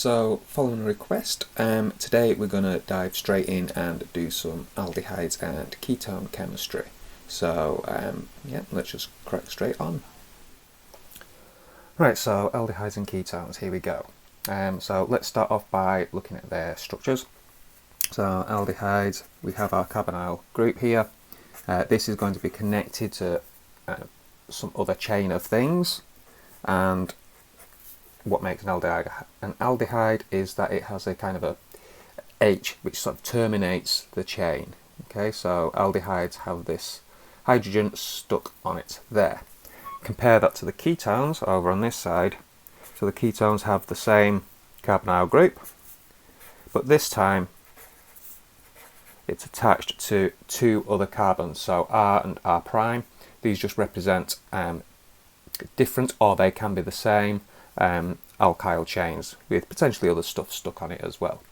So following a request, today we're going to dive straight in and do some aldehydes and ketone chemistry. So yeah, let's just crack straight on. Right, so aldehydes and ketones, here we go. So let's start off by looking at their structures. So aldehydes, we have our carbonyl group here. This is going to be connected to some other chain of things, and what makes an aldehyde is that it has a kind of a H which sort of terminates the chain. Okay, so aldehydes have this hydrogen stuck on it there. Compare that to the ketones over on this side. So the ketones have the same carbonyl group, but this time it's attached to two other carbons, so R and R prime. These just represent different, or they can be the same, alkyl chains with potentially other stuff stuck on it as well.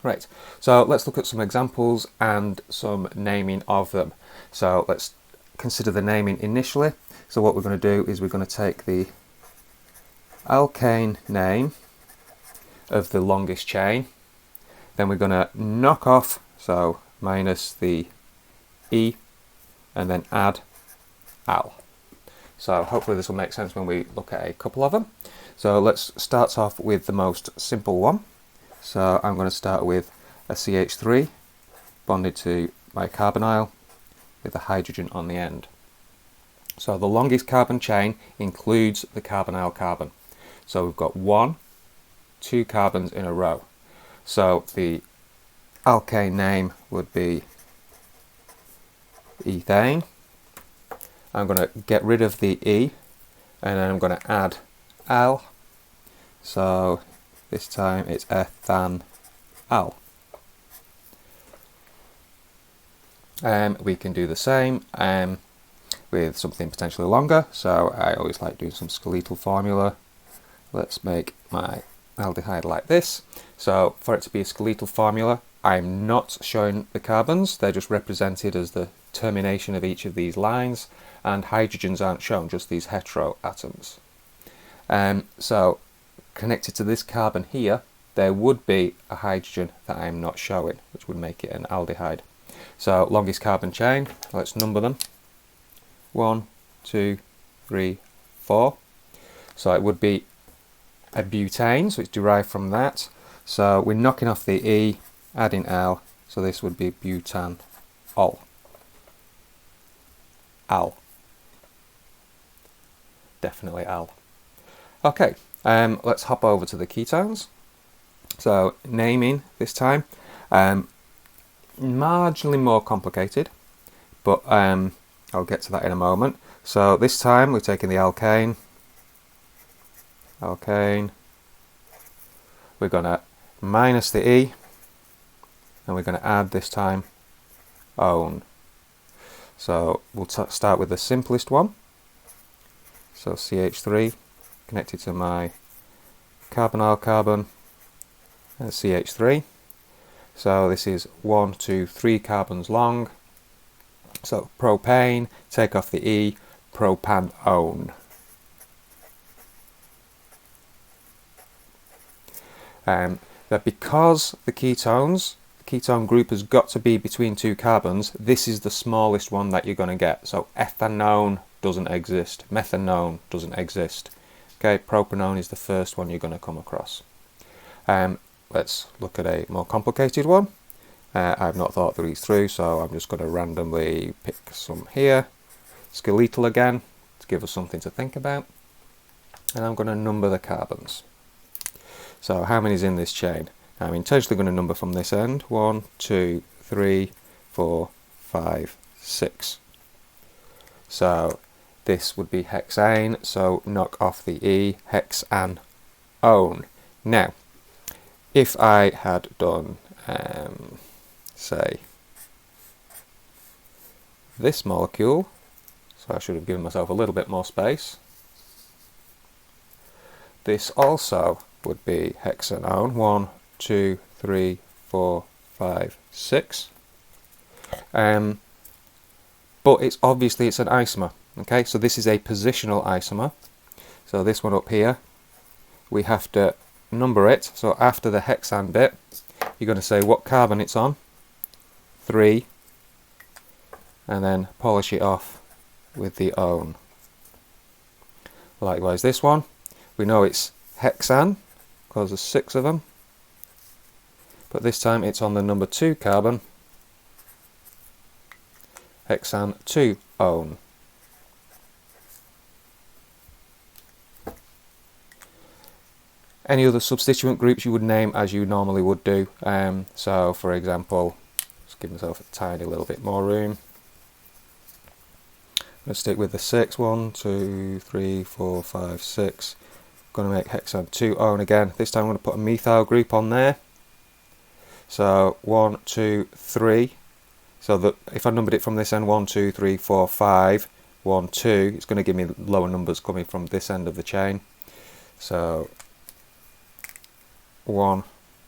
Right, so let's look at some examples and some naming of them. So let's consider the naming initially. So what we're going to do is we're going to take the alkane name of the longest chain, then we're going to knock off, so minus the E, and then add al. So hopefully this will make sense when we look at a couple of them. So let's start off with the most simple one. So I'm going to start with a CH3 bonded to my carbonyl with a hydrogen on the end. So the longest carbon chain includes the carbonyl carbon. So we've got 2 carbons in a row. So the alkane name would be ethane. I'm going to get rid of the E, and then I'm going to add al. So this time it's ethanal. We can do the same with something potentially longer. So I always like doing some skeletal formula. Let's make my aldehyde like this. So for it to be a skeletal formula, I'm not showing the carbons, they're just represented as the termination of each of these lines, and hydrogens aren't shown, just these hetero atoms. So connected to this carbon here, there would be a hydrogen that I'm not showing, which would make it an aldehyde. So longest carbon chain, let's number them. 1, 2, 3, 4. So it would be a butane, so it's derived from that. So we're knocking off the E, adding al, so this would be butanol. Al. Definitely al. Okay, let's hop over to the ketones. So naming this time, marginally more complicated, but I'll get to that in a moment. So this time we're taking the alkane, we're going to minus the E, and we're going to add this time one. So we'll start with the simplest one. So CH3 connected to my carbonyl carbon and CH3. So this is 1, 2, 3 carbons long. So propane, take off the E, propanone. That because the ketone group has got to be between 2 carbons, this is the smallest one that you're going to get. So ethanone doesn't exist, methanone doesn't exist. Okay, propanone is the first one you're going to come across. Let's look at a more complicated one. I've not thought these through, so I'm just going to randomly pick some here. Skeletal again, to give us something to think about. And I'm going to number the carbons. So how many is in this chain? I'm intentionally going to number from this end. 1, 2, 3, 4, 5, 6. So this would be hexane, so knock off the E, hexanone. Now, if I had done, say, this molecule, so I should have given myself a little bit more space. This also would be hexanone. 1, 2, 3, 4, 5, 6. But it's obviously it's an isomer. Okay, so this is a positional isomer. So this one up here, we have to number it. So after the hexane bit, you're going to say what carbon it's on, 3, and then polish it off with the own. Likewise this one, we know it's hexane because there's 6 of them, but this time it's on the number 2 carbon, hexane 2 own. Any other substituent groups you would name as you normally would do. So for example, let's give myself a tiny little bit more room. Let's stick with the 6. 1, 2, 3, 4, 5, 6. Going to make hexane 2 own again. This time I'm going to put a methyl group on there. So 1, 2, 3. So that if I numbered it from this end, 1, 2, 3, 4, 5, 1, 2, it's going to give me lower numbers coming from this end of the chain. So 1,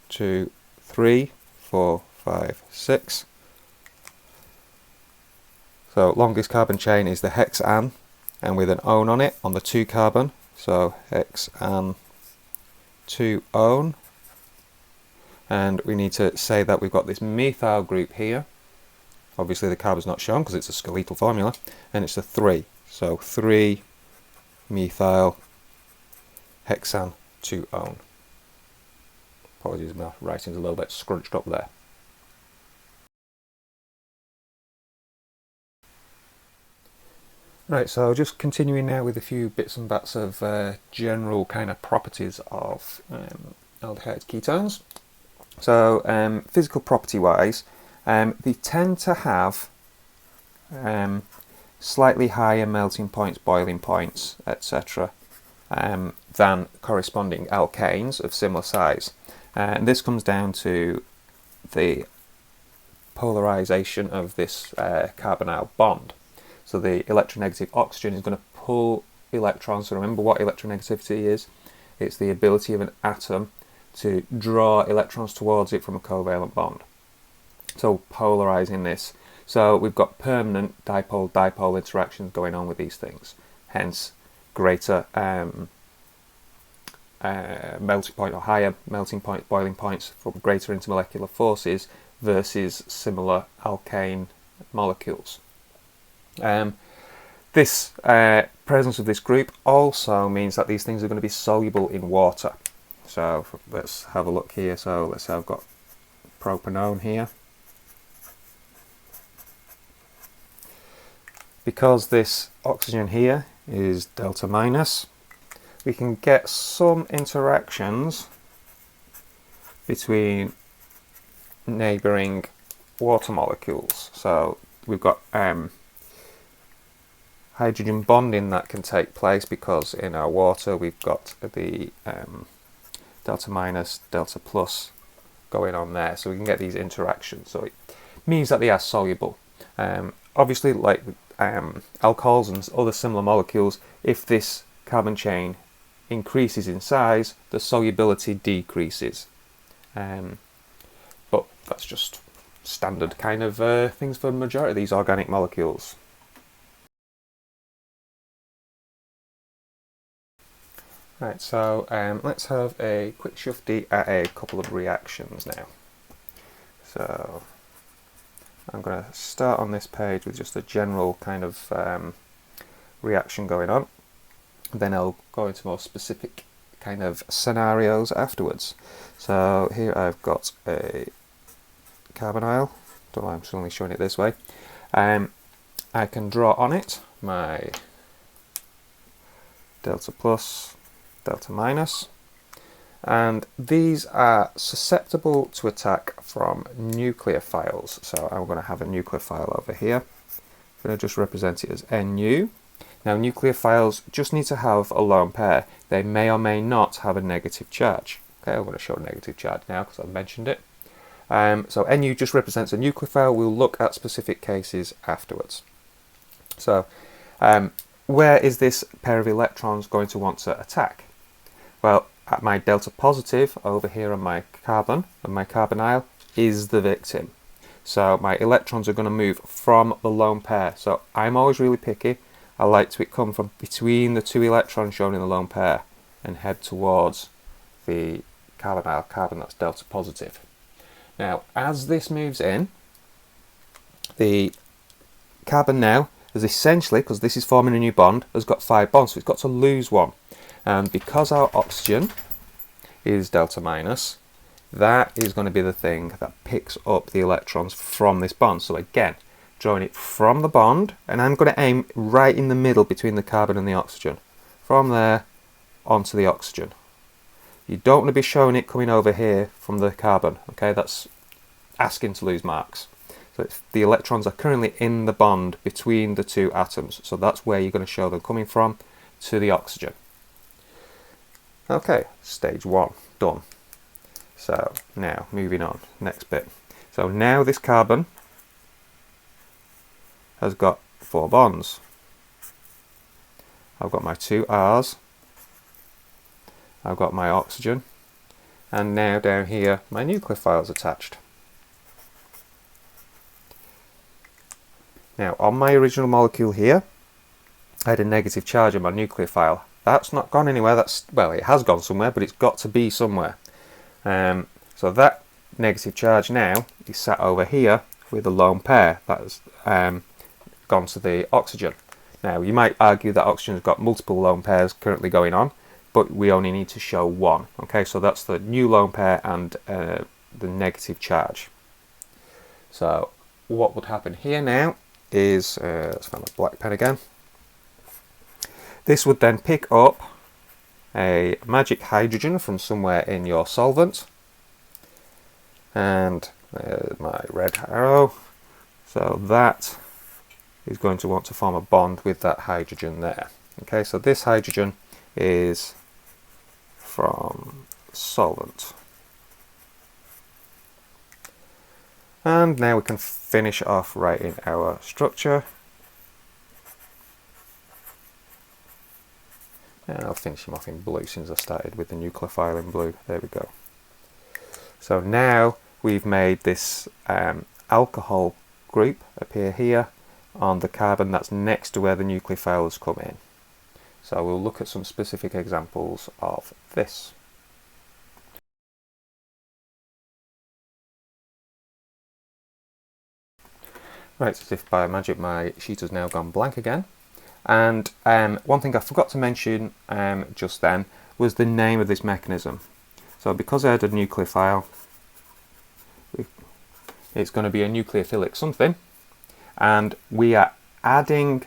2, 3, 4, 5, 6. So longest carbon chain is the hexane, and with an own on it on the 2 carbon. So hexane 2 own. And we need to say that we've got this methyl group here. Obviously the carbon's not shown because it's a skeletal formula, and it's a 3. So 3 methyl hexane 2 own. Apologies, my writing's a little bit scrunched up there. Right, so just continuing now with a few bits and bats of general kind of properties of aldehyde ketones. So physical property wise, they tend to have slightly higher melting points, boiling points, etc. Than corresponding alkanes of similar size. And this comes down to the polarization of this carbonyl bond. So the electronegative oxygen is going to pull electrons. So remember what electronegativity is. It's the ability of an atom to draw electrons towards it from a covalent bond. So polarizing this. So we've got permanent dipole-dipole interactions going on with these things. Hence greater melting point or higher melting point, boiling points from greater intermolecular forces versus similar alkane molecules. This presence of this group also means that these things are going to be soluble in water. So let's have a look here. So let's say I've got propanone here. Because this oxygen here is delta minus, we can get some interactions between neighbouring water molecules. So we've got hydrogen bonding that can take place because in our water we've got the delta minus, delta plus going on there. So we can get these interactions. So it means that they are soluble. Obviously, like alcohols and other similar molecules, if this carbon chain increases in size, the solubility decreases. But that's just standard kind of things for the majority of these organic molecules. Right, so let's have a quick shufti at a couple of reactions now. So I'm going to start on this page with just a general kind of reaction going on. Then I'll go into more specific kind of scenarios afterwards. So here I've got a carbonyl. Don't know why I'm suddenly showing it this way. I can draw on it my delta plus, delta minus, and these are susceptible to attack from nucleophiles. So I'm going to have a nucleophile over here. I'm going to just represent it as Nu. Now nucleophiles just need to have a lone pair. They may or may not have a negative charge. Okay, I'm going to show a negative charge now because I've mentioned it. So Nu just represents a nucleophile. We'll look at specific cases afterwards. So where is this pair of electrons going to want to attack? Well, at my delta positive over here on my carbon, and my carbonyl is the victim. So my electrons are going to move from the lone pair. So I'm always really picky. I like to come from between the two electrons shown in the lone pair and head towards the carbonyl carbon that's delta positive. Now, as this moves in, the carbon now has essentially, because this is forming a new bond, has got 5 bonds, so it's got to lose one. And because our oxygen is delta minus, that is going to be the thing that picks up the electrons from this bond. So again, drawing it from the bond, and I'm going to aim right in the middle between the carbon and the oxygen. From there onto the oxygen. You don't want to be showing it coming over here from the carbon, okay? That's asking to lose marks. So the electrons are currently in the bond between the 2 atoms, so that's where you're going to show them coming from to the oxygen. Okay, stage 1 done. So now moving on, next bit. So now this carbon has got 4 bonds. I've got my 2 R's, I've got my oxygen, and now down here my nucleophile's attached. Now on my original molecule here, I had a negative charge on my nucleophile. That's not gone anywhere, well, it has gone somewhere, but it's got to be somewhere. So that negative charge now is sat over here with a lone pair that has gone to the oxygen. Now you might argue that oxygen's got multiple lone pairs currently going on, but we only need to show one. Okay, so that's the new lone pair and the negative charge. So what would happen here now is, let's find my black pen again. This would then pick up a magic hydrogen from somewhere in your solvent, and my red arrow. So that is going to want to form a bond with that hydrogen there. Okay, so this hydrogen is from solvent. And now we can finish off writing our structure. And I'll finish him off in blue since I started with the nucleophile in blue. There we go. So now we've made this alcohol group appear here on the carbon that's next to where the nucleophile has come in. So we'll look at some specific examples of this. Right, as if by magic my sheet has now gone blank again. And one thing I forgot to mention just then was the name of this mechanism. So because I had a nucleophile, it's going to be a nucleophilic something, and we are adding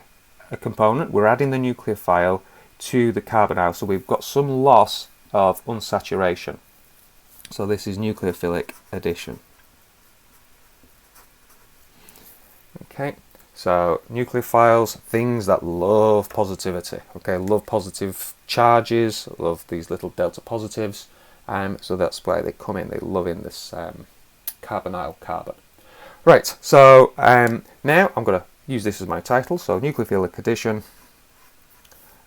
a component, we're adding the nucleophile to the carbonyl, so we've got some loss of unsaturation. So this is nucleophilic addition. Okay. So nucleophiles, things that love positivity, okay, love positive charges, love these little delta positives, so that's why they come in, they love in this carbonyl carbon. Right, so now I'm going to use this as my title, so nucleophilic addition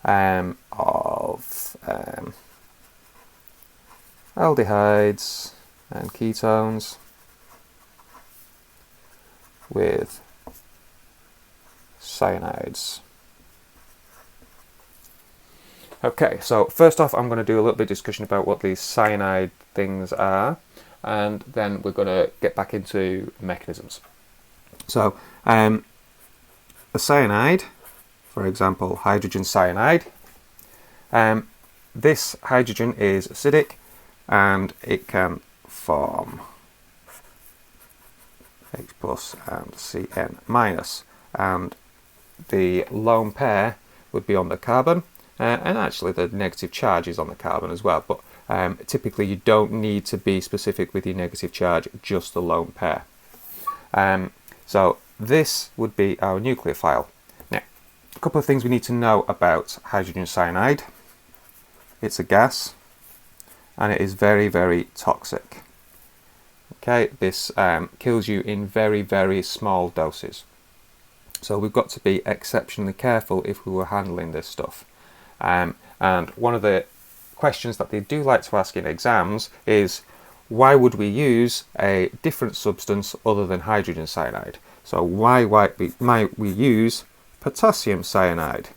of aldehydes and ketones with cyanides. Okay, so first off I'm going to do a little bit of discussion about what these cyanide things are, and then we're going to get back into mechanisms. So a cyanide, for example hydrogen cyanide, this hydrogen is acidic and it can form H plus and Cn minus, and the lone pair would be on the carbon, and actually the negative charge is on the carbon as well, but typically you don't need to be specific with your negative charge, just the lone pair. So this would be our nucleophile. Now, a couple of things we need to know about hydrogen cyanide. It's a gas and it is very, very toxic. Okay, this kills you in very, very small doses. So we've got to be exceptionally careful if we were handling this stuff. And one of the questions that they do like to ask in exams is, why would we use a different substance other than hydrogen cyanide? So why might we use potassium cyanide?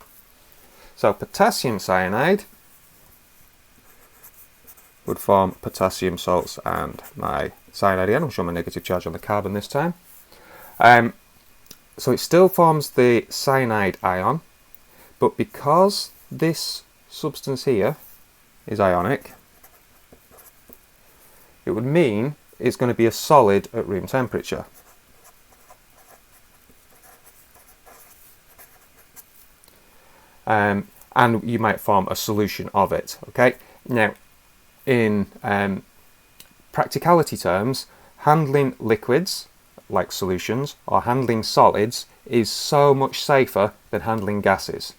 So potassium cyanide would form potassium salts and my cyanide again. I'll show my negative charge on the carbon this time. So it still forms the cyanide ion, but because this substance here is ionic, it would mean it's going to be a solid at room temperature. And you might form a solution of it. Okay. Now, in practicality terms, handling liquids like solutions or handling solids is so much safer than handling gases.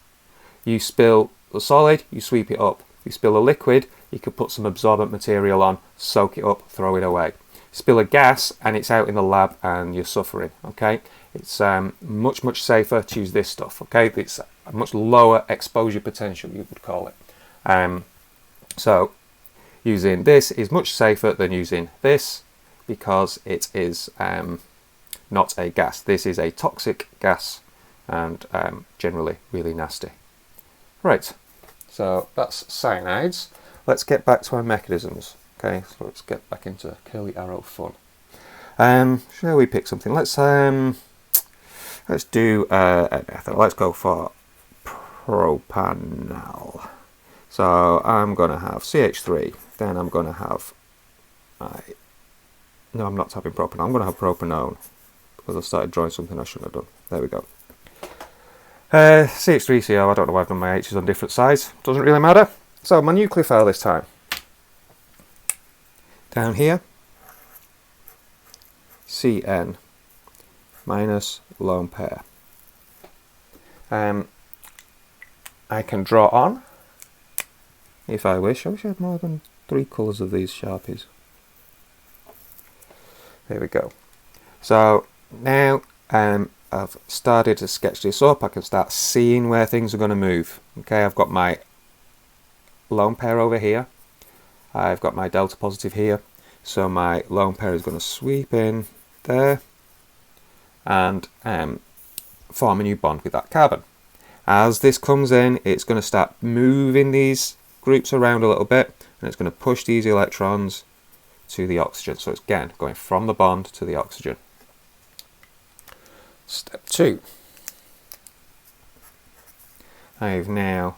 You spill a solid, you sweep it up. You spill a liquid, you could put some absorbent material on, soak it up, throw it away. Spill a gas and it's out in the lab and you're suffering. Okay, it's much safer to use this stuff. Okay, it's a much lower exposure potential, you would call it. So using this is much safer than using this because it is not a gas. This is a toxic gas and generally really nasty. Right, so that's cyanides. Let's get back to our mechanisms. Okay, so let's get back into curly arrow fun. Shall we pick something? Let's do let's go for propanol. So I'm gonna have CH3. Then I'm gonna have no, I'm not having propanol. I'm gonna have propanone because I started drawing something I shouldn't have done. There we go. CH3CO. I don't know why I've done my H's on different sides. Doesn't really matter. So my nucleophile this time. Down here, Cn minus lone pair. I can draw on if I wish. I wish I had more than 3 colours of these Sharpies. There we go. So now I've started to sketch this up. I can start seeing where things are going to move. Okay, I've got my lone pair over here. I've got my delta positive here. So my lone pair is going to sweep in there and form a new bond with that carbon. As this comes in, it's going to start moving these groups around a little bit and it's going to push these electrons to the oxygen. So it's again going from the bond to the oxygen. Step 2. I've now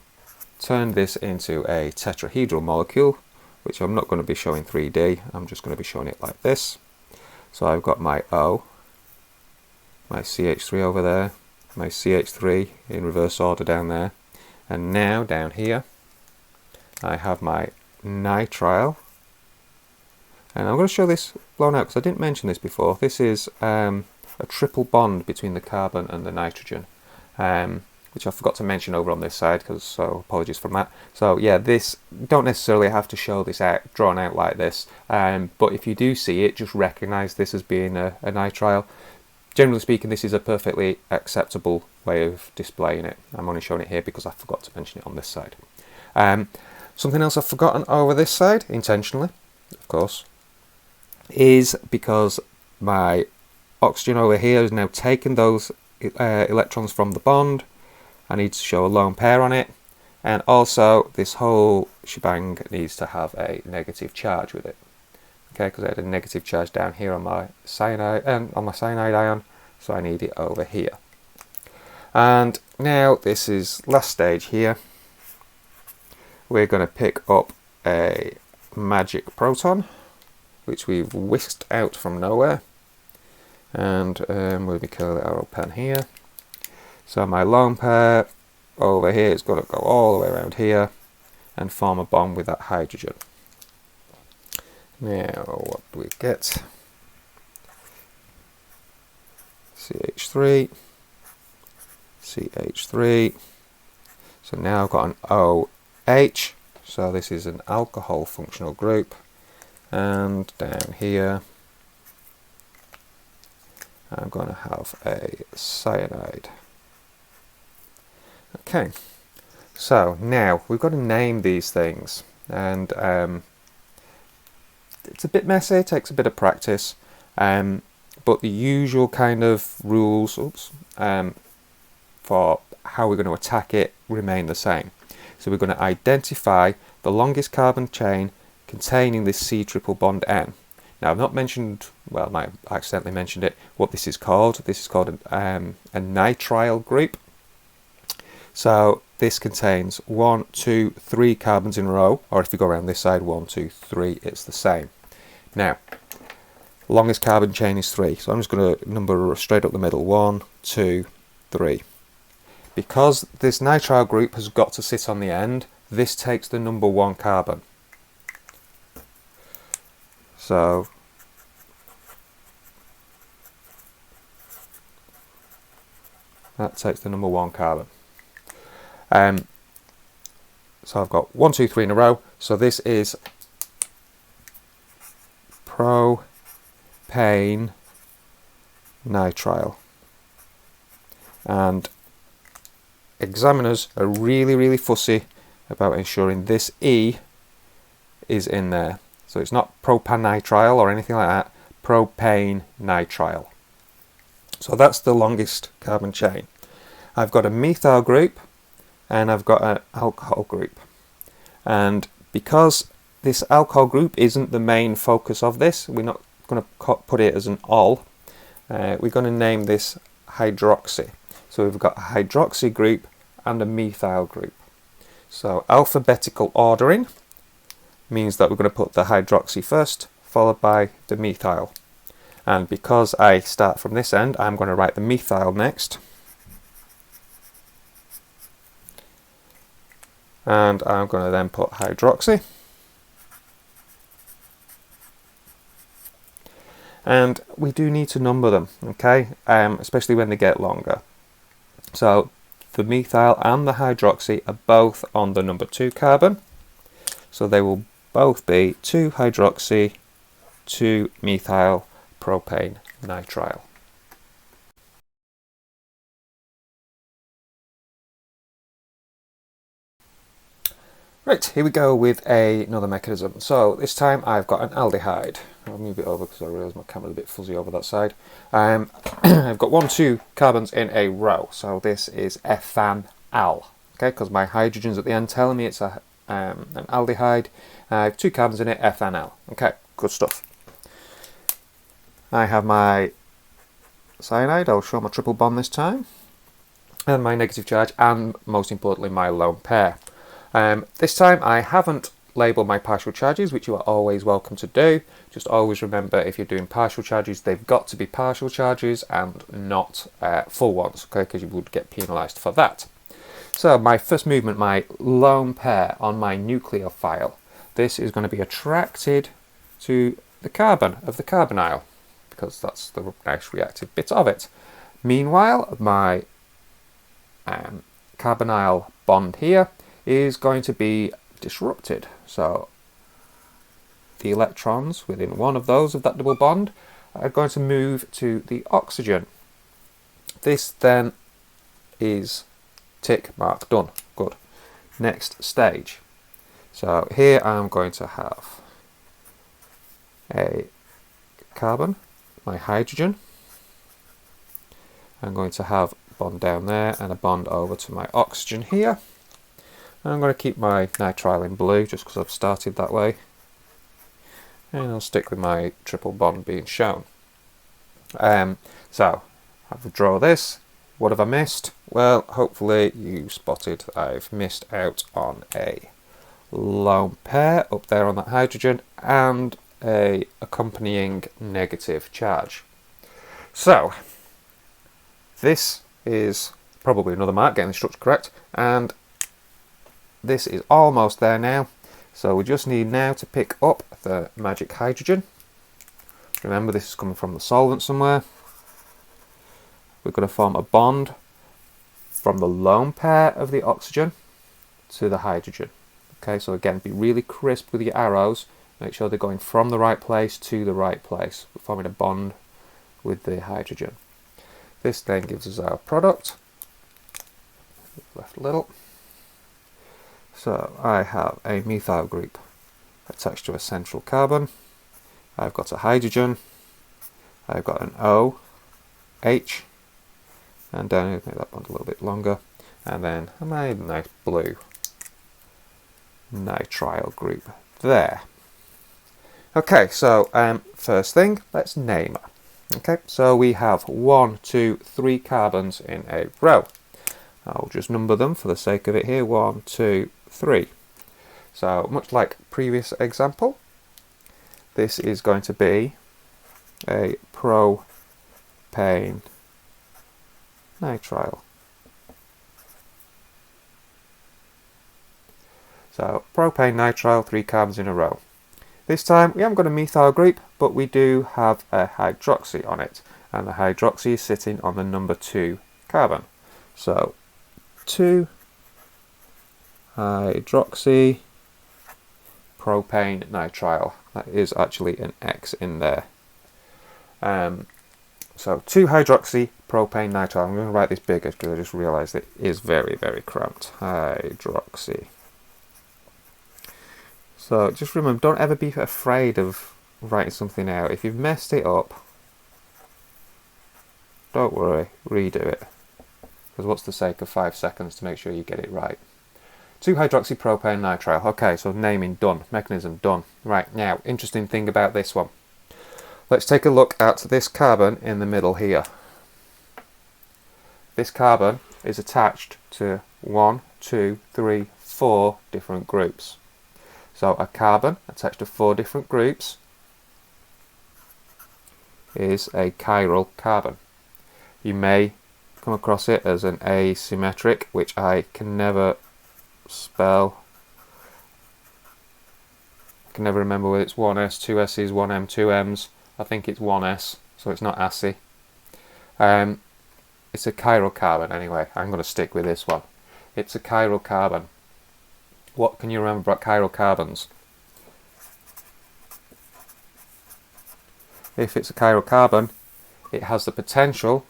turned this into a tetrahedral molecule, which I'm not going to be showing 3D, I'm just going to be showing it like this. So I've got my O, my CH3 over there, my CH3 in reverse order down there, and now down here I have my nitrile, and I'm going to show this blown out because I didn't mention this before. This is a triple bond between the carbon and the nitrogen, which I forgot to mention over on this side, so apologies for that. So yeah, this don't necessarily have to show this out drawn out like this, but if you do see it, just recognize this as being a nitrile. Generally speaking, this is a perfectly acceptable way of displaying it. I'm only showing it here because I forgot to mention it on this side. Something else I've forgotten over this side, intentionally, of course, is because my oxygen over here has now taken those electrons from the bond. I need to show a lone pair on it, and also this whole shebang needs to have a negative charge with it. Okay, because I had a negative charge down here on my cyanide ion, so I need it over here. And now this is last stage here. We're going to pick up a magic proton, which we've whisked out from nowhere, and with my curly arrow pen here. So my lone pair over here is going to go all the way around here and form a bond with that hydrogen. Now what do we get? CH3, CH3. So now I've got an OH, so this is an alcohol functional group, and down here I'm going to have a cyanide. Okay, so now we've got to name these things, and it's a bit messy, it takes a bit of practice, but the usual kind of rules for how we're going to attack it remain the same. So we're going to identify the longest carbon chain containing this C triple bond N. Now I've not mentioned, well, I might have accidentally mentioned it, what this is called. This is called a nitrile group. So this contains 1, 2, 3 carbons in a row, or if you go around this side, 1, 2, 3, it's the same. Now, longest carbon chain is 3, so I'm just going to number straight up the middle, 1, 2, 3. Because this nitrile group has got to sit on the end, this takes the number 1 carbon. So that takes the number 1 carbon. So I've got 1, 2, 3 in a row. So this is propane nitrile. And examiners are really fussy about ensuring this E is in there. So it's not propanitrile or anything like that, propane nitrile. So that's the longest carbon chain. I've got a methyl group and I've got an alcohol group. And because this alcohol group isn't the main focus of this, we're not going to put it as an ol. We're going to name this hydroxy. So we've got a hydroxy group and a methyl group. So alphabetical ordering means that we're going to put the hydroxy first, followed by the methyl. And because I start from this end, I'm going to write the methyl next. And I'm going to then put hydroxy. And we do need to number them, okay? Especially when they get longer. So the methyl and the hydroxy are both on the number 2 carbon. So they will both be 2-hydroxy, 2-methyl propane nitrile. Right, here we go with another mechanism. So this time I've got an aldehyde. I'll move it over because I realise my camera's a bit fuzzy over that side. I've got 1, 2 carbons in a row. So this is ethanal, okay? Because my hydrogen's at the end telling me it's an aldehyde. I have 2 carbons in it, ethanal. Okay, good stuff. I have my cyanide. I'll show my triple bond this time. And my negative charge, and most importantly, my lone pair. This time I haven't labelled my partial charges, which you are always welcome to do. Just always remember, if you're doing partial charges, they've got to be partial charges and not full ones, okay? Because you would get penalised for that. So my first movement, my lone pair on my nucleophile. This is going to be attracted to the carbon of the carbonyl, because that's the nice reactive bit of it. Meanwhile, my carbonyl bond here is going to be disrupted. So the electrons within one of those of that double bond are going to move to the oxygen. This then is tick mark done. Good. Next stage. So here I'm going to have a carbon, my hydrogen. I'm going to have a bond down there and a bond over to my oxygen here. I'm going to keep my nitrile in blue just because I've started that way. And I'll stick with my triple bond being shown. So, I've draw this. What have I missed? Well, hopefully you spotted I've missed out on a lone pair up there on that hydrogen and a accompanying negative charge. So, this is probably another mark, getting the structure correct, and this is almost there now. So we just need now to pick up the magic hydrogen. Remember, this is coming from the solvent somewhere. We're going to form a bond from the lone pair of the oxygen to the hydrogen. Okay, so again, be really crisp with your arrows. Make sure they're going from the right place to the right place. We're forming a bond with the hydrogen. This then gives us our product. Left a little. So I have a methyl group attached to a central carbon. I've got a hydrogen. I've got an O, H, and down here, make that bond a little bit longer. And then I made a nice blue nitrile group there. Okay, so first thing, let's name her. Okay, so we have 1, 2, 3 carbons in a row. I'll just number them for the sake of it here. 1, 2, 3. So much like previous example, this is going to be a propane nitrile. So propane nitrile, 3 carbons in a row. This time we haven't got a methyl group, but we do have a hydroxy on it, and the hydroxy is sitting on the number 2 carbon. So 2 hydroxy propane nitrile. That is actually an X in there. So 2 hydroxy propane nitrile. I'm going to write this bigger because I just realised it is very, very cramped. Hydroxy. So just remember, don't ever be afraid of writing something out. If you've messed it up, don't worry, redo it. Because what's the sake of 5 seconds to make sure you get it right? 2-hydroxypropane nitrile. Okay, so naming done, mechanism done. Right, now, interesting thing about this one. Let's take a look at this carbon in the middle here. This carbon is attached to 1, 2, 3, 4 different groups. So a carbon attached to 4 different groups is a chiral carbon. You may come across it as an asymmetric, which I can never spell. I can never remember whether it's 1S, 2S's, 1M, 2M's. I think it's 1S, so it's not ASI. It's a chiral carbon anyway. I'm going to stick with this one. It's a chiral carbon. What can you remember about chiral carbons? If it's a chiral carbon, it has the potential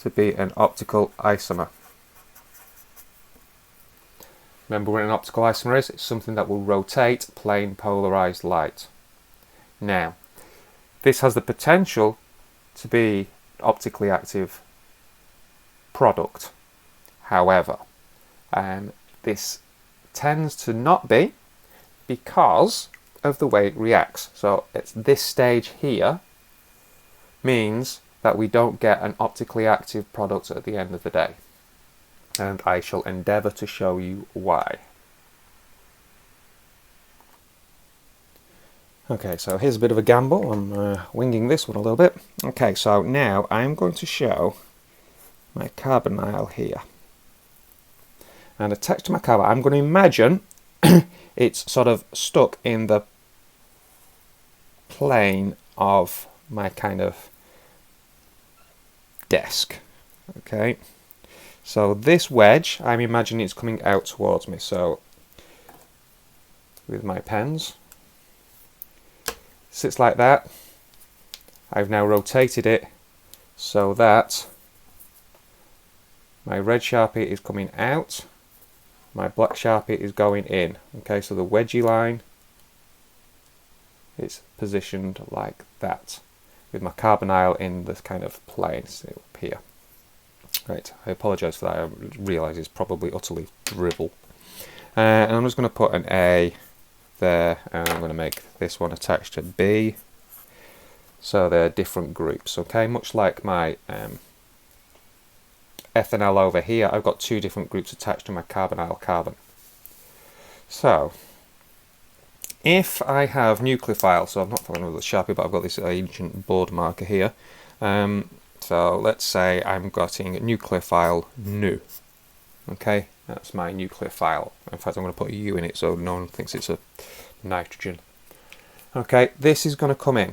to be an optical isomer. Remember what an optical isomer is? It's something that will rotate plane polarized light. Now, this has the potential to be optically active product. However, this tends to not be because of the way it reacts. So it's this stage here means that we don't get an optically active product at the end of the day. And I shall endeavour to show you why. Okay, so here's a bit of a gamble. I'm winging this one a little bit. Okay, so now I'm going to show my carbonyl here. And attached to my carbon, I'm going to imagine it's sort of stuck in the plane of my kind of desk. Okay, so this wedge, I'm imagining it's coming out towards me. So with my pens, sits like that. I've now rotated it so that my red Sharpie is coming out, my black Sharpie is going in. Okay, so the wedgie line is positioned like that, with my carbonyl in this kind of plane up here. Right, I apologise for that. I realise it's probably utterly dribble. And I'm just going to put an A there, and I'm going to make this one attached to B. So they're different groups. Okay, much like my ethanol over here, I've got 2 different groups attached to my carbonyl carbon. So if I have nucleophile, so I'm not following with the Sharpie, but I've got this ancient board marker here. So let's say I'm getting nucleophile nu. Okay, that's my nucleophile. In fact, I'm going to put a U in it so no one thinks it's a nitrogen. Okay, this is going to come in.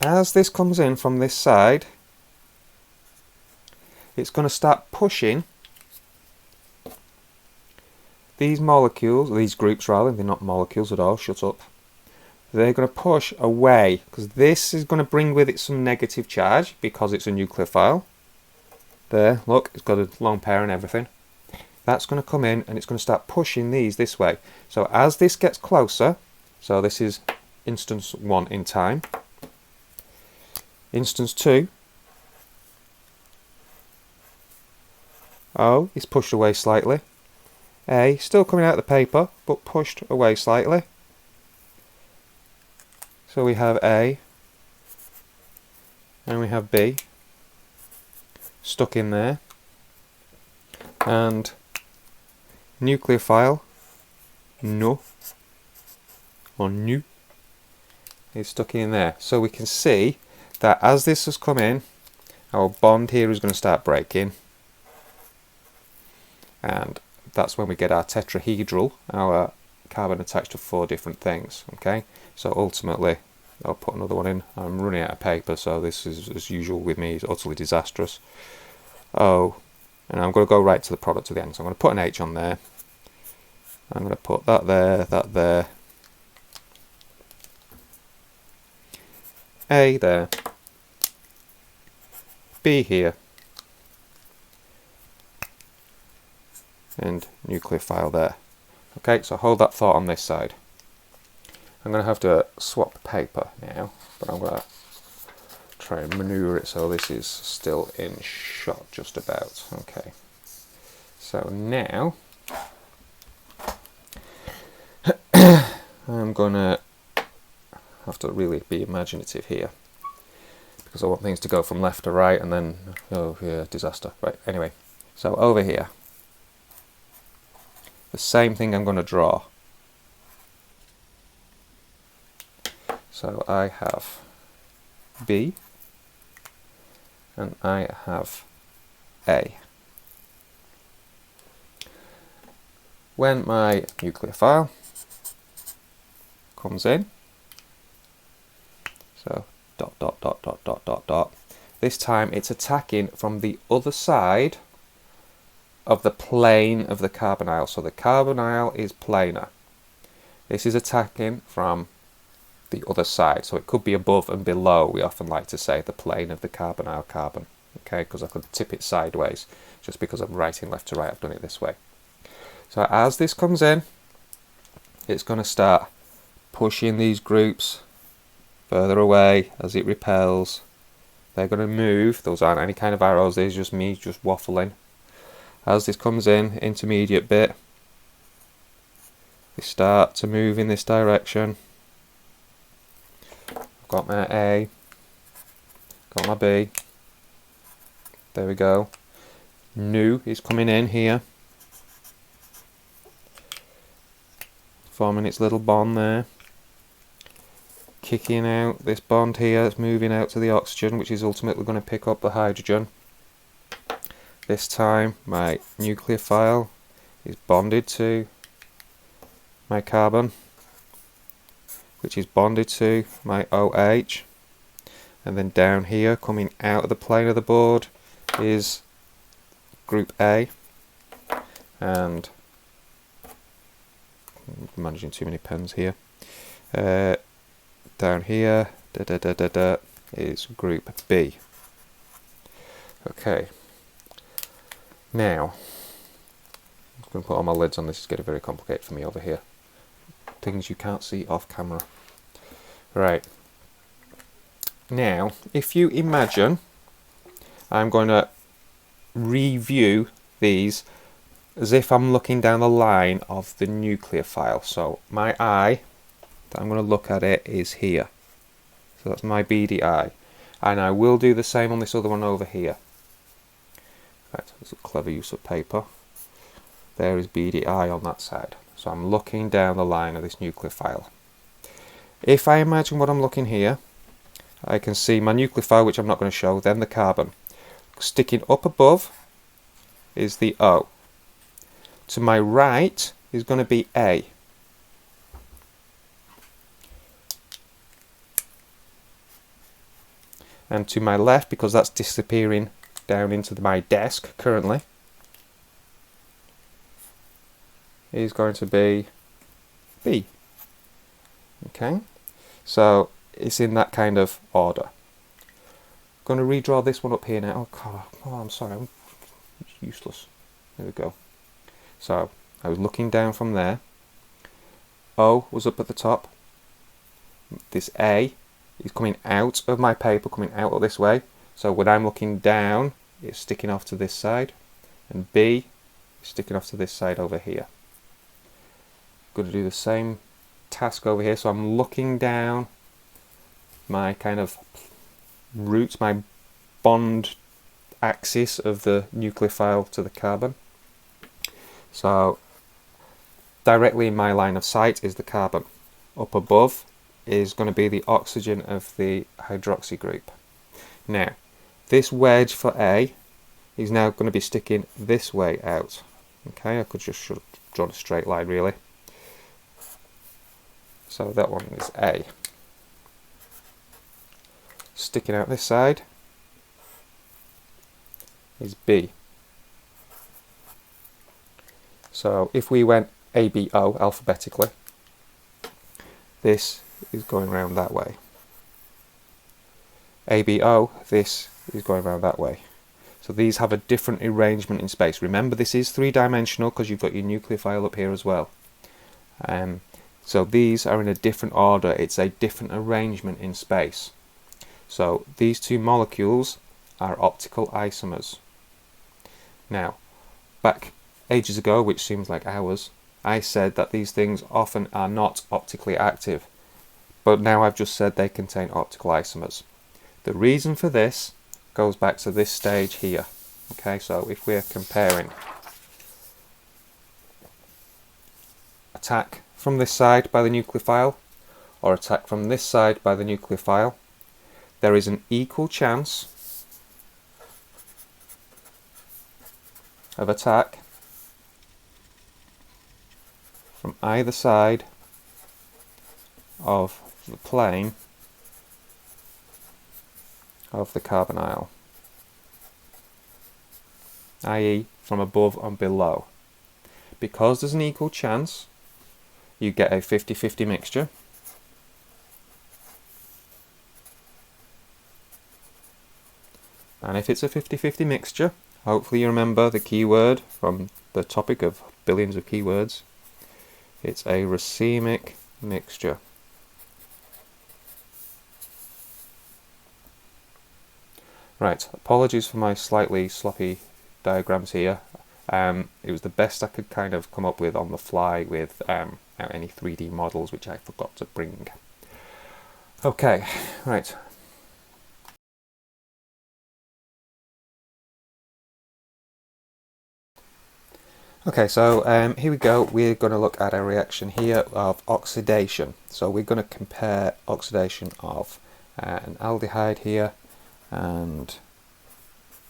As this comes in from this side, it's going to start pushing these molecules, these groups rather, they're not molecules at all, shut up. They're going to push away, because this is going to bring with it some negative charge, because it's a nucleophile. There, look, it's got a lone pair and everything. That's going to come in, and it's going to start pushing these this way. So as this gets closer, so this is instance 1 in time, instance 2, O is pushed away slightly. A still coming out of the paper, but pushed away slightly. So we have A and we have B stuck in there, and nucleophile no or nu is stuck in there. So we can see that as this has come in, our bond here is going to start breaking, and that's when we get our tetrahedral, our carbon attached to 4 different things. Okay, so ultimately I'll put another one in. I'm running out of paper, so this is, as usual with me, is utterly disastrous. Oh, and I'm going to go right to the product at the end, so I'm going to put an H on there. I'm going to put that there, A there, B here, and nucleophile there. Okay, so hold that thought on this side. I'm going to have to swap paper now, but I'm going to try and maneuver it so this is still in shot just about. Okay, so now I'm going to have to really be imaginative here, because I want things to go from left to right, and then, oh yeah, disaster. Right, anyway, so over here, the same thing I'm going to draw. So I have B and I have A. When my nucleophile comes in, so dot dot dot dot dot dot dot, this time it's attacking from the other side of the plane of the carbonyl. So the carbonyl is planar. This is attacking from the other side, so it could be above and below. We often like to say the plane of the carbonyl carbon, okay, because I could tip it sideways. Just because I'm writing left to right, I've done it this way. So as this comes in, it's going to start pushing these groups further away as it repels. They're going to move. Those aren't any kind of arrows, there's just me just waffling. As this comes in, intermediate bit, they start to move in this direction. Got my A, got my B, there we go. Nu is coming in here, forming its little bond there, kicking out this bond here, it's moving out to the oxygen, which is ultimately going to pick up the hydrogen. This time my nucleophile is bonded to my carbon, which is bonded to my OH, and then down here coming out of the plane of the board is group A, and I'm managing too many pens here. Down here is group B. Okay, now I'm going to put all my lids on. This is getting very complicated for me over here. Things you can't see off camera. Right, now if you imagine, I'm going to review these as if I'm looking down the line of the nucleophile. So my eye that I'm going to look at it is here, so that's my beady eye, and I will do the same on this other one over here. Right, that's a clever use of paper. There is beady eye on that side. So I'm looking down the line of this nucleophile. If I imagine what I'm looking here, I can see my nucleophile, which I'm not going to show, then the carbon. Sticking up above is the O. To my right is going to be A. And to my left, because that's disappearing down into my desk currently, is going to be B. Okay, so it's in that kind of order. I'm going to redraw this one up here now. Oh God, oh, I'm sorry, I'm useless. There we go. So I was looking down from there. O was up at the top. This A is coming out of my paper, coming out of this way. So when I'm looking down, it's sticking off to this side, and B is sticking off to this side over here. Going to do the same task over here, so I'm looking down my kind of root, my bond axis of the nucleophile to the carbon. So directly in my line of sight is the carbon. Up above is going to be the oxygen of the hydroxy group. Now, this wedge for A is now going to be sticking this way out. Okay, I could just draw a straight line really. So that one is A. Sticking out this side is B. So if we went ABO alphabetically, this is going round that way. ABO, this is going round that way. So these have a different arrangement in space. Remember, this is three-dimensional because you've got your nucleophile up here as well. So these are in a different order. It's a different arrangement in space. So these two molecules are optical isomers. Now, back ages ago, which seems like hours, I said that these things often are not optically active. But now I've just said they contain optical isomers. The reason for this goes back to this stage here. Okay, so if we're comparing attack from this side by the nucleophile or attack from this side by the nucleophile, there is an equal chance of attack from either side of the plane of the carbonyl, i.e. from above and below. Because there's an equal chance, you get a 50-50 mixture. And if it's a 50-50 mixture, hopefully you remember the keyword from the topic of billions of keywords. It's a racemic mixture. Right, apologies for my slightly sloppy diagrams here. It was the best I could kind of come up with on the fly without any 3D models, which I forgot to bring. Okay, right. Okay, so here we go. We're going to look at a reaction here of oxidation. So we're going to compare oxidation of an aldehyde here and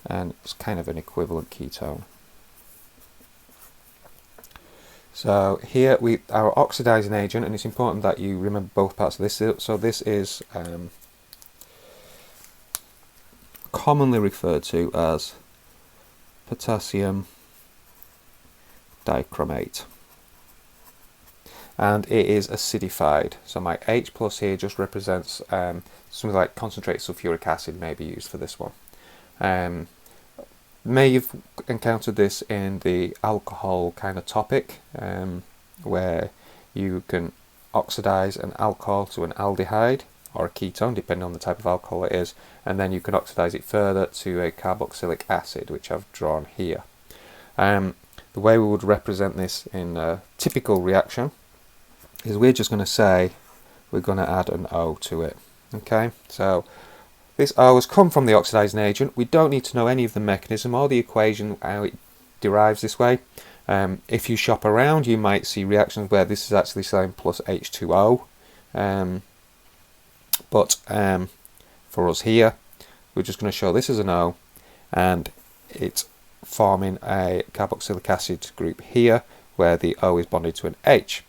it's kind of an equivalent ketone. So here our oxidizing agent, and it's important that you remember both parts of this. So this is commonly referred to as potassium dichromate, and it is acidified. So my H plus here just represents something like concentrated sulfuric acid may be used for this one. May have encountered this in the alcohol kind of topic, where you can oxidize an alcohol to an aldehyde or a ketone, depending on the type of alcohol it is, and then you can oxidize it further to a carboxylic acid, which I've drawn here. The way we would represent this in a typical reaction is we're just going to say we're going to add an O to it. Okay, so this O has come from the oxidizing agent. We don't need to know any of the mechanism or the equation how it derives this way. If you shop around, you might see reactions where this is actually saying plus H2O. But for us here, we're just going to show this as an O, and it's forming a carboxylic acid group here where the O is bonded to an H.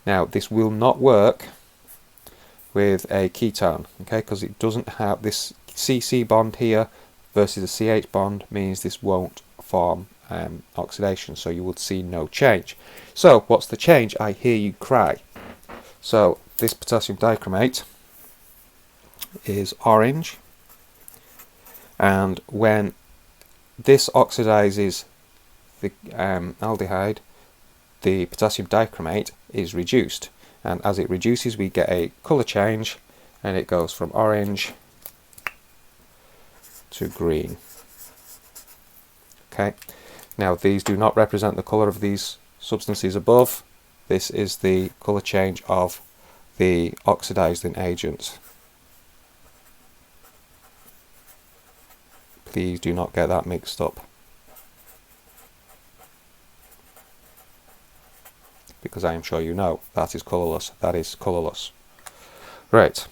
Now this will not work with a ketone, okay, because it doesn't have this CC bond here versus a CH bond means this won't form oxidation, so you would see no change. So what's the change? I hear you cry. So this potassium dichromate is orange, and when this oxidizes the aldehyde, the potassium dichromate is reduced, and as it reduces we get a colour change, and it goes from orange to green. Okay, now these do not represent the colour of these substances above. This is the colour change of the oxidizing agents. Please do not get that mixed up, because I am sure you know that is colourless. That is colourless. Right,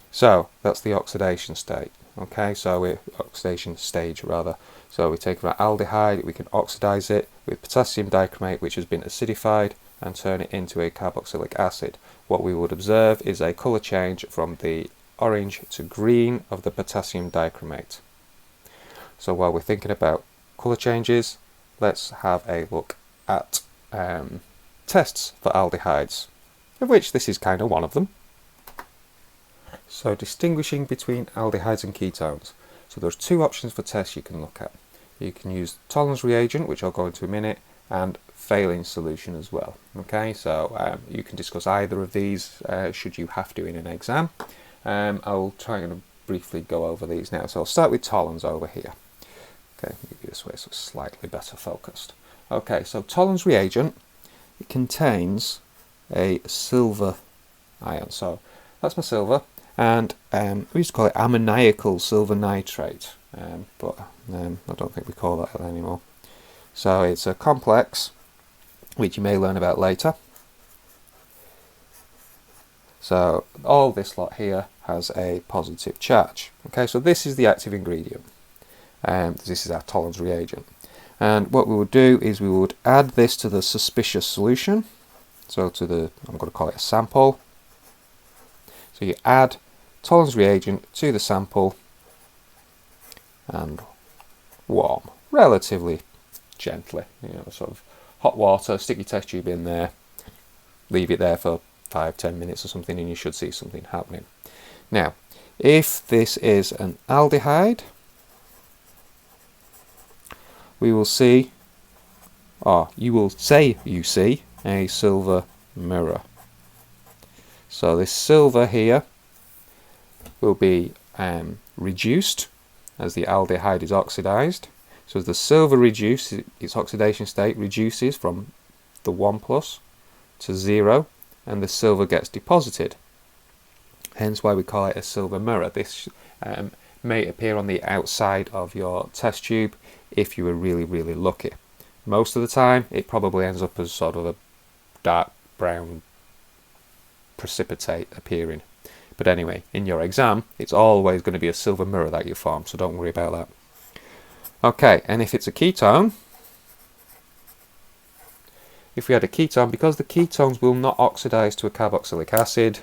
so that's the oxidation state. Okay, so oxidation stage rather. So we take our aldehyde, we can oxidize it with potassium dichromate, which has been acidified, and turn it into a carboxylic acid. What we would observe is a colour change from the orange to green of the potassium dichromate. So while we're thinking about colour changes, let's have a look at tests for aldehydes, of which this is kind of one of them. So distinguishing between aldehydes and ketones. So there's two options for tests you can look at. You can use Tollens reagent, which I'll go into in a minute, and Phelan solution as well. Okay, so you can discuss either of these should you have to in an exam. I'll try and briefly go over these now. So I'll start with Tollens over here. Okay, maybe this way so it's slightly better focused. Okay, so Tollens reagent, it contains a silver ion. So that's my silver, and we used to call it ammoniacal silver nitrate, but I don't think we call that anymore. So it's a complex which you may learn about later. So all this lot here has a positive charge. Okay, so this is the active ingredient. This is our Tollens reagent. And what we would do is we would add this to the suspicious solution. So to the, I'm going to call it a sample. So you add Tollens reagent to the sample and warm, relatively gently. You know, sort of hot water, stick your test tube in there, leave it there for 5-10 minutes or something, and you should see something happening. Now, if this is an aldehyde, we will see, or you will say you see, a silver mirror. So this silver here will be reduced as the aldehyde is oxidized. So as the silver reduces, its oxidation state reduces from the 1+ to 0, and the silver gets deposited. Hence why we call it a silver mirror. This may appear on the outside of your test tube if you were really, really lucky. Most of the time it probably ends up as sort of a dark brown precipitate appearing. But anyway, in your exam it's always going to be a silver mirror that you form, so don't worry about that. Okay, and if it's a ketone, if we had a ketone, because the ketones will not oxidize to a carboxylic acid,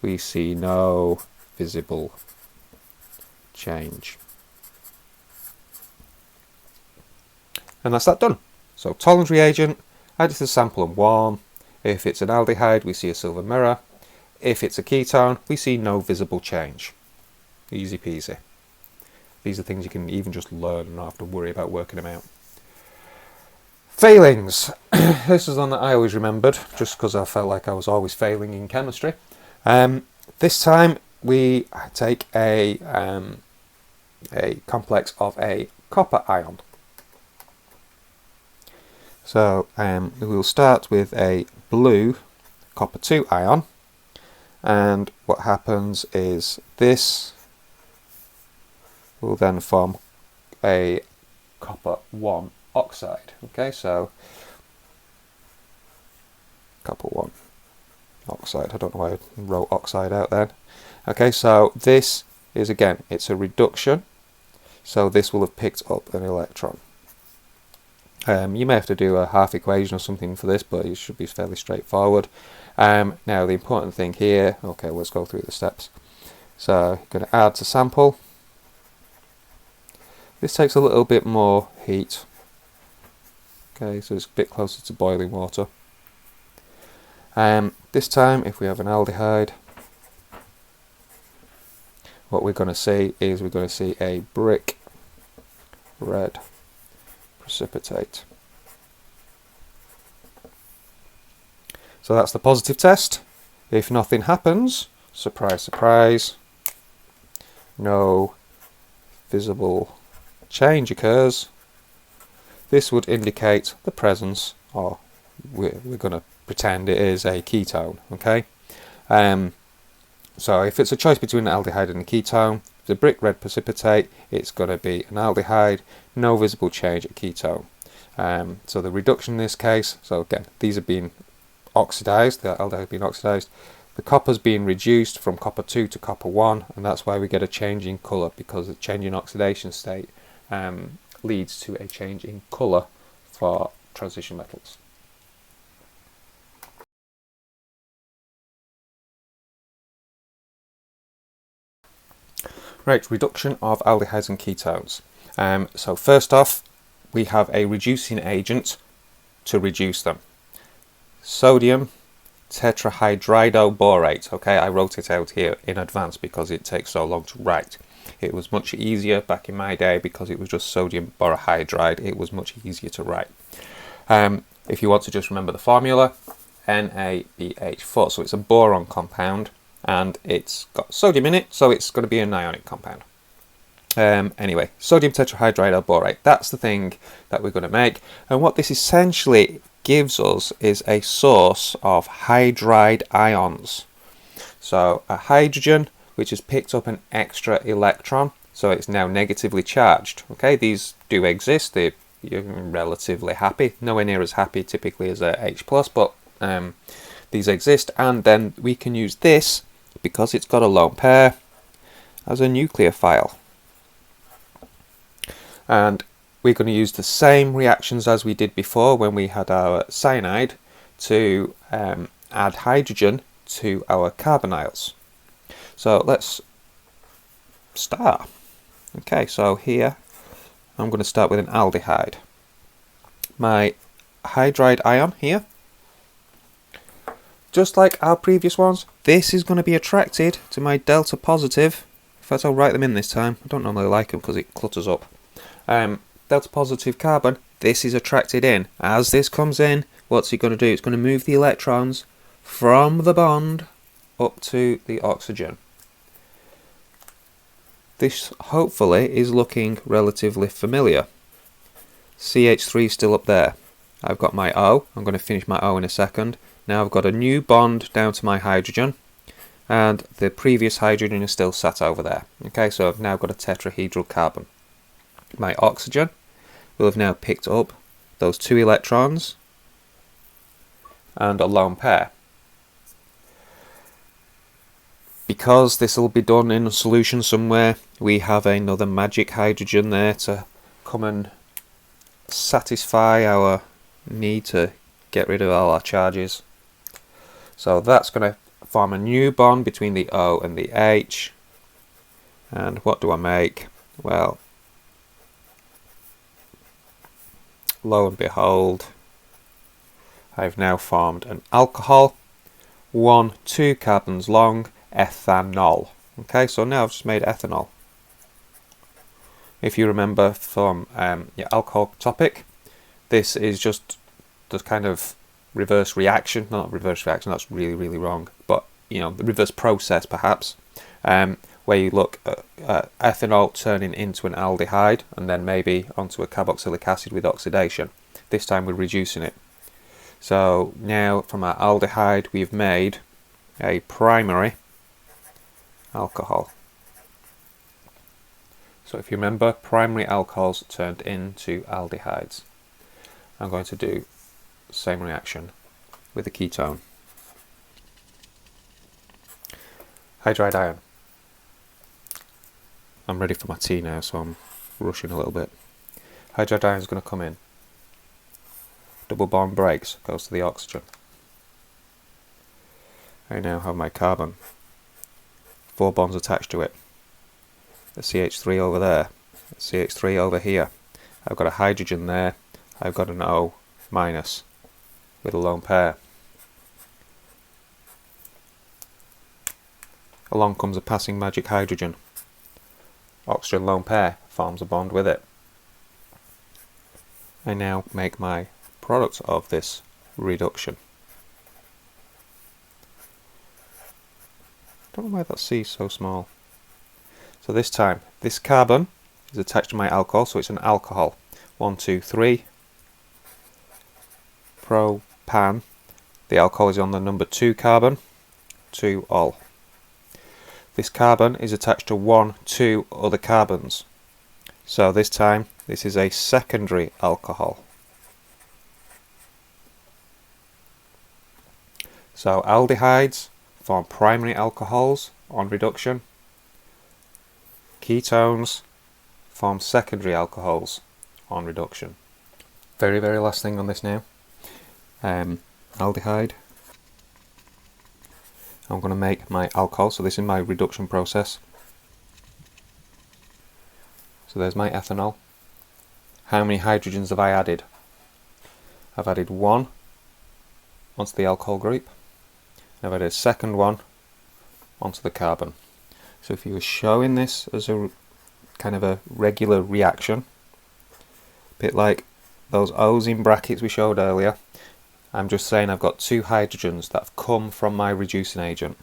we see no visible change. And that's that done. So Tollens reagent, add it to the sample and warm. If it's an aldehyde, we see a silver mirror. If it's a ketone, we see no visible change. Easy peasy. These are things you can even just learn and not have to worry about working them out. Failings. This is one that I always remembered, just because I felt like I was always failing in chemistry. This time we take a complex of a copper ion. So we will start with a blue copper 2 ion, and what happens is this will then form a copper 1 oxide. Okay, so copper 1 oxide. I don't know why I wrote oxide out then. Okay, so this is, again, it's a reduction, so this will have picked up an electron. You may have to do a half equation or something for this, but it should be fairly straightforward. Now the important thing here, okay, let's go through the steps. So you're going to add to sample. This takes a little bit more heat. Okay, so it's a bit closer to boiling water. This time, if we have an aldehyde, what we're going to see is we're going to see a brick red precipitate. So that's the positive test. If nothing happens, surprise, surprise, no visible change occurs, this would indicate the presence, or we're going to pretend it is a ketone. Okay, so if it's a choice between an aldehyde and a ketone, if It's a brick red precipitate. It's going to be an aldehyde, no visible change at ketone. So the reduction in this case, so again, these are being oxidized, the aldehyde has been oxidized. The copper's being reduced from copper 2 to copper 1, and that's why we get a change in colour, because the change in oxidation state leads to a change in colour for transition metals. Right, reduction of aldehydes and ketones. So first off, we have a reducing agent to reduce them. Sodium tetrahydridoborate. Okay, I wrote it out here in advance because it takes so long to write. It was much easier back in my day because it was just sodium borohydride. It was much easier to write. If you want to just remember the formula, NaBH4. So it's a boron compound and it's got sodium in it, so it's going to be an ionic compound. Anyway, sodium tetrahydridoborate, that's the thing that we're going to make. And what this essentially gives us is a source of hydride ions. So a hydrogen which has picked up an extra electron, so it's now negatively charged. Okay, these do exist. You're relatively happy, nowhere near as happy typically as a H+, but these exist, and then we can use this, because it's got a lone pair, as a nucleophile. And we're going to use the same reactions as we did before when we had our cyanide to add hydrogen to our carbonyls. So let's start. Okay, so here I'm going to start with an aldehyde. My hydride ion here, just like our previous ones, this is going to be attracted to my delta positive. In fact, I'll write them in this time. I don't normally like them because it clutters up. Delta positive carbon, this is attracted in. As this comes in, what's it going to do? It's going to move the electrons from the bond up to the oxygen. This hopefully is looking relatively familiar. CH3 is still up there. I've got my O. I'm going to finish my O in a second. Now I've got a new bond down to my hydrogen, and the previous hydrogen is still sat over there. Okay, so I've now got a tetrahedral carbon. My oxygen will have now picked up those 2 electrons and a lone pair. Because this will be done in a solution somewhere, we have another magic hydrogen there to come and satisfy our need to get rid of all our charges. So that's going to form a new bond between the O and the H. And what do I make? Well, lo and behold, I've now formed an alcohol, 2 carbons long, ethanol. Okay, so now I've just made ethanol. If you remember from your alcohol topic, this is just the kind of reverse reaction, not reverse reaction, that's really, really wrong, but you know, the reverse process perhaps, where you look at ethanol turning into an aldehyde and then maybe onto a carboxylic acid with oxidation. This time we're reducing it. So now from our aldehyde we've made a primary alcohol. So if you remember, primary alcohols turned into aldehydes. I'm going to do the same reaction with a ketone. Hydride ion. I'm ready for my tea now, so I'm rushing a little bit. Hydride ion is going to come in. Double bond breaks, goes to the oxygen. I now have my carbon. 4 bonds attached to it. A CH3 over there. A CH3 over here. I've got a hydrogen there. I've got an O minus with a lone pair. Along comes a passing magic hydrogen. Oxygen lone pair forms a bond with it. I now make my product of this reduction. I don't know why that C is so small. So this time, this carbon is attached to my alcohol, so it's an alcohol. 1, 2, 3. Propan. The alcohol is on the number 2 carbon. 2 ol. this carbon is attached to two other carbons. So this time, this is a secondary alcohol. So aldehydes form primary alcohols on reduction. Ketones form secondary alcohols on reduction. Very last thing on this now. Aldehyde. I'm going to make my alcohol, so this is my reduction process. So there's my ethanol. How many hydrogens have I added? I've added one onto the alcohol group. I've added a second one onto the carbon. So if you were showing this as a kind of a regular reaction, a bit like those O's in brackets we showed earlier, I'm just saying I've got two hydrogens that have come from my reducing agent.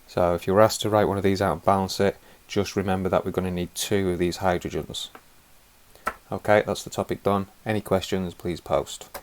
So if you were asked to write one of these out and balance it, just remember that we're going to need two of these hydrogens. Okay, that's the topic done. Any questions, please post.